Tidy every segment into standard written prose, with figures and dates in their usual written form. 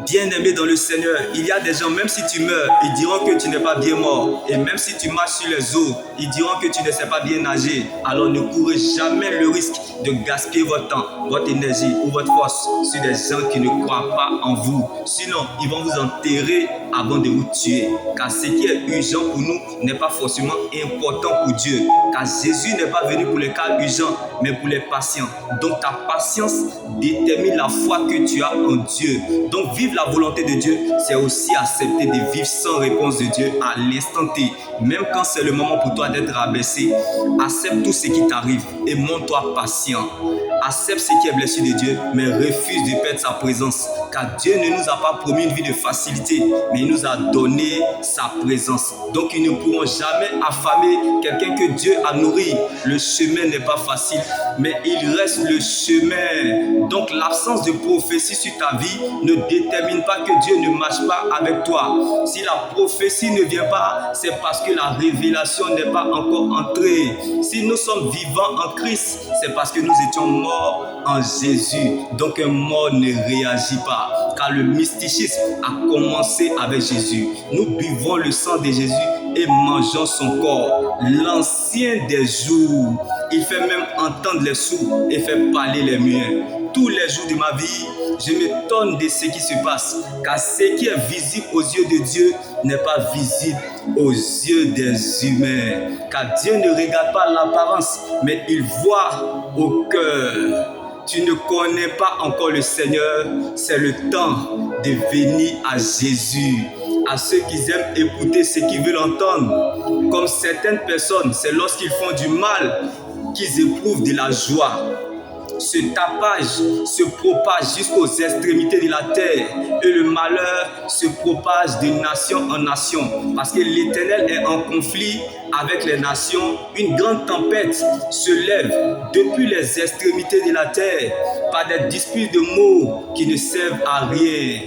Bien-aimé dans le Seigneur, il y a des gens, même si tu meurs, ils diront que tu n'es pas bien mort. Et même si tu marches sur les eaux, ils diront que tu ne sais pas bien nager. Alors ne courez jamais le risque de gaspiller votre temps, votre énergie ou votre force sur des gens qui ne croient pas en vous. Sinon, ils vont vous enterrer avant de vous tuer. Car ce qui est urgent pour nous n'est pas forcément important pour Dieu. Car Jésus n'est pas venu pour les cas urgents, mais pour les patients. Donc ta patience détermine la foi que tu as en Dieu. Donc vivre la volonté de Dieu, c'est aussi accepter de vivre sans réponse de Dieu à l'instant T. Même quand c'est le moment pour toi d'être rabaissé, accepte tout ce qui t'arrive et montre-toi patient. Accepte ce qui est blessé de Dieu, mais refuse de perdre sa présence. Car Dieu ne nous a pas promis une vie de facilité, mais il nous a donné sa présence. Donc ils ne pourront jamais affamer quelqu'un que Dieu a nourri. Le chemin n'est pas facile, mais il reste le chemin. Donc l'absence de prophétie sur ta vie ne détermine pas que Dieu ne marche pas avec toi. Si la prophétie ne vient pas, c'est parce que la révélation n'est pas encore entrée. Si nous sommes vivants en Christ, c'est parce que nous étions morts en Jésus. Donc un mort ne réagit pas, car le mysticisme a commencé avec Jésus. Nous buvons le sang de Jésus et mangeons son corps. L'ancien des jours, il fait même entendre les sourds et fait parler les muets. Tous les jours de ma vie, je m'étonne de ce qui se passe, car ce qui est visible aux yeux de Dieu n'est pas visible aux yeux des humains. Car Dieu ne regarde pas l'apparence, mais il voit au cœur. Tu ne connais pas encore le Seigneur, c'est le temps de venir à Jésus. À ceux qui aiment écouter ce qu'ils veulent entendre, comme certaines personnes, c'est lorsqu'ils font du mal qu'ils éprouvent de la joie. Ce tapage se propage jusqu'aux extrémités de la terre et le malheur se propage de nation en nation parce que l'Éternel est en conflit avec les nations. Une grande tempête se lève depuis les extrémités de la terre par des disputes de mots qui ne servent à rien.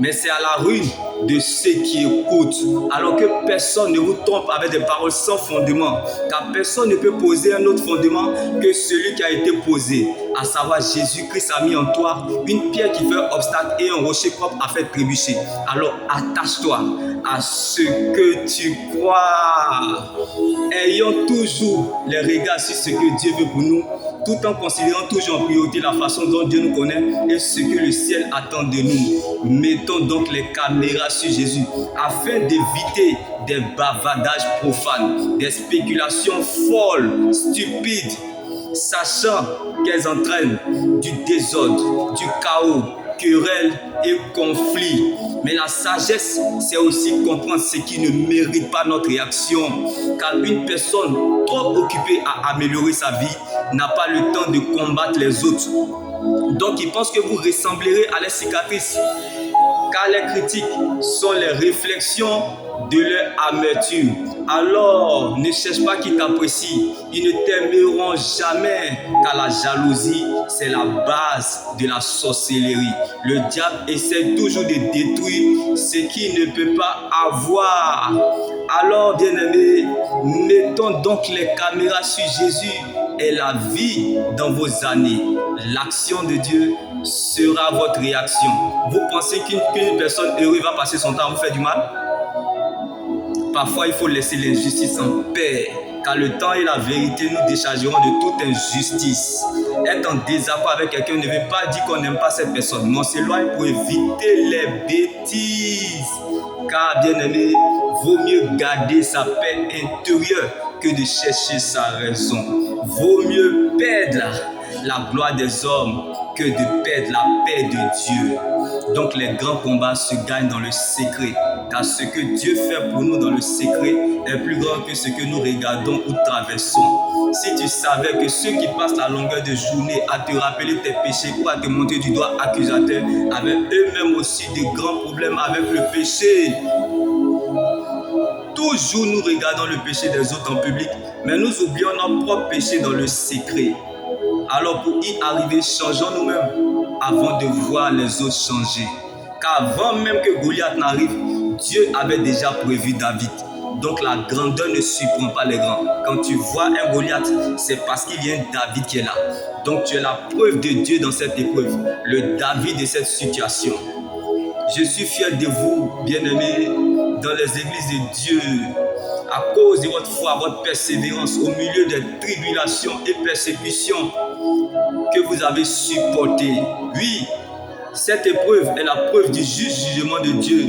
Mais c'est à la ruine de ceux qui écoutent, alors que personne ne vous trompe avec des paroles sans fondement, car personne ne peut poser un autre fondement que celui qui a été posé, à savoir Jésus-Christ a mis en toi une pierre qui fait obstacle et un rocher propre à faire trébucher. Alors attache-toi à ce que tu crois. Ayons toujours les regards sur ce que Dieu veut pour nous, tout en considérant toujours en priorité la façon dont Dieu nous connaît et ce que le ciel attend de nous. Mettons donc les caméras sur Jésus afin d'éviter des bavardages profanes, des spéculations folles, stupides, sachant qu'elles entraînent du désordre, du chaos, querelles et conflits. Mais la sagesse, c'est aussi comprendre ce qui ne mérite pas notre réaction. Car une personne trop occupée à améliorer sa vie n'a pas le temps de combattre les autres. Donc ils pensent que vous ressemblerez à leurs cicatrices. Car les critiques sont les réflexions de leur amertume. Alors, ne cherche pas qu'ils t'apprécient. Ils ne t'aimeront jamais, car la jalousie, c'est la base de la sorcellerie. Le diable essaie toujours de détruire ce qu'il ne peut pas avoir. Alors, bien-aimés, mettons donc les caméras sur Jésus et la vie dans vos années. L'action de Dieu sera votre réaction. Vous pensez qu'une personne heureuse va passer son temps à vous faire du mal? Parfois, il faut laisser l'injustice en paix, car le temps et la vérité nous déchargeront de toute injustice. Être en désaccord avec quelqu'un ne veut pas dire qu'on n'aime pas cette personne, mais on s'éloigne pour éviter les bêtises. Car, bien aimé, vaut mieux garder sa paix intérieure que de chercher sa raison. Vaut mieux perdre la gloire des hommes que de perdre la paix de Dieu. Donc les grands combats se gagnent dans le secret, car ce que Dieu fait pour nous dans le secret est plus grand que ce que nous regardons ou traversons. Si tu savais que ceux qui passent la longueur de journée à te rappeler tes péchés ou à te montrer du doigt accusateur avaient eux-mêmes aussi de grands problèmes avec le péché. Toujours nous regardons le péché des autres en public, mais nous oublions notre propre péché dans le secret. Alors pour y arriver, changeons nous-mêmes avant de voir les autres changer. Car avant même que Goliath n'arrive, Dieu avait déjà prévu David. Donc la grandeur ne surprend pas les grands. Quand tu vois un Goliath, c'est parce qu'il y a un David qui est là. Donc tu es la preuve de Dieu dans cette épreuve, le David de cette situation. Je suis fier de vous, bien-aimés, dans les églises de Dieu, à cause de votre foi, votre persévérance, au milieu des tribulations et persécutions que vous avez supportées. Oui, cette épreuve est la preuve du juste jugement de Dieu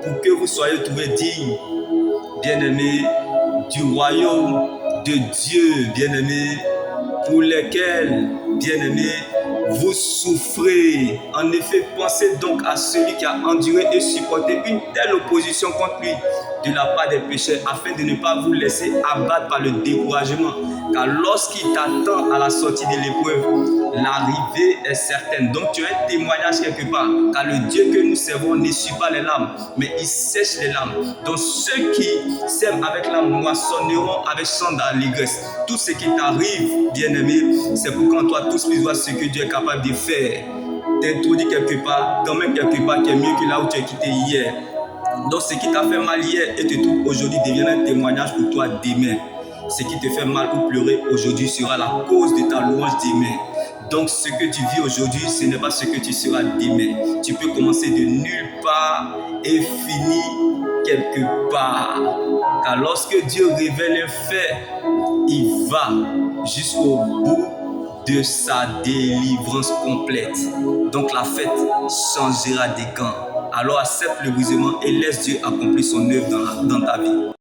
pour que vous soyez trouvés dignes, bien-aimés, du royaume de Dieu, bien-aimés, pour lesquels, bien-aimés, vous souffrez. En effet, pensez donc à celui qui a enduré et supporté une telle opposition contre lui de la part des pécheurs, afin de ne pas vous laisser abattre par le découragement. Car lorsqu'il t'attend à la sortie de l'épreuve, l'arrivée est certaine. Donc tu as un témoignage quelque part, car le Dieu que nous servons n'essuie pas les larmes, mais il sèche les larmes. Donc ceux qui sèment avec la moissonneront avec chant d'allégresse. Tout ce qui t'arrive, bien-aimé, c'est pour qu'en toi tous puissent voir ce que Dieu est capable de faire. T'introduis quelque part, t'emmènes quelque part qui est mieux que là où tu as quitté hier. Donc ce qui t'a fait mal hier et te trouve aujourd'hui devient un témoignage pour toi demain. Ce qui te fait mal ou pleurer aujourd'hui sera la cause de ta louange demain. Donc ce que tu vis aujourd'hui, ce n'est pas ce que tu seras demain. Tu peux commencer de nulle part et finir quelque part. Car lorsque Dieu révèle un fait, il va jusqu'au bout de sa délivrance complète. Donc la fête changera des camps. Alors accepte le brisement et laisse Dieu accomplir son œuvre dans ta vie.